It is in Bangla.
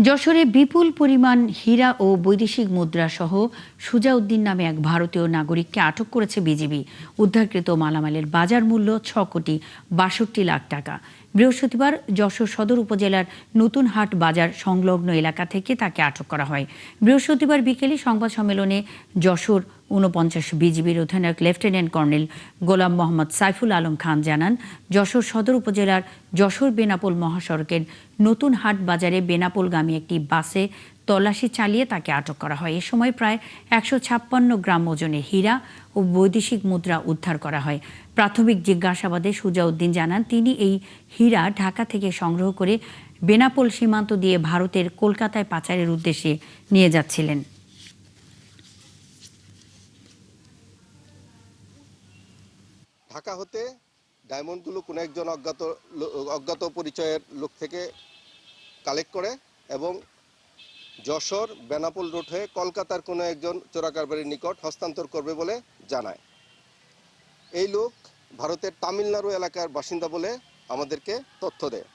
যশোরে বিপুল পরিমাণ হীরা ও বৈদেশিক মুদ্রা সহ সুজাউদ্দিন নামে এক ভারতীয় নাগরিককে আটক করেছে বিজিবি। উদ্ধারকৃত মালামালের বাজার মূল্য ৬,৬২,লাখ টাকা। বৃহস্পতিবার যশোর সদর উপজেলার নতুন হাট বাজার সংলগ্ন এলাকা থেকে তাকে আটক করা হয়। বৃহস্পতিবার বিকেলে সংবাদ সম্মেলনে যশোর ৪৯ বিজিবির অধিনায়ক লেফটেন্যান্ট কর্নেল গোলাম মোহাম্মদ সাইফুল আলম খান জানান, যশোর সদর উপজেলার যশোর বেনাপোল মহাসড়কের নতুন হাট বাজারে বেনাপোলগামী একটি বাসে তল্লাশি চালিয়ে তাকে আটক করা হয়। এ সময় প্রায় ১৫৬ গ্রাম ওজনের হীরা ও বৈদেশিক মুদ্রা উদ্ধার করা হয়। প্রাথমিক জিজ্ঞাসাবাদে সুজাউদ্দিন জানান, তিনি এই হীরা ঢাকা থেকে সংগ্রহ করে বেনাপোল সীমান্ত দিয়ে ভারতের কলকাতায় পাচারের উদ্দেশ্যে নিয়ে যাচ্ছিলেন। ঢাকা হতে ডায়মন্ডগুলো কোনো একজন অজ্ঞাত পরিচয়ের লোক থেকে কালেক্ট করে এবং যশোর বেনাপোল রুট হয়ে কলকাতার কোনো একজন চোরাকারবারির নিকট হস্তান্তর করবে বলে জানায়। এই লোক ভারতের তামিলনাড়ু এলাকার বাসিন্দা বলে আমাদেরকে তথ্য দেয়।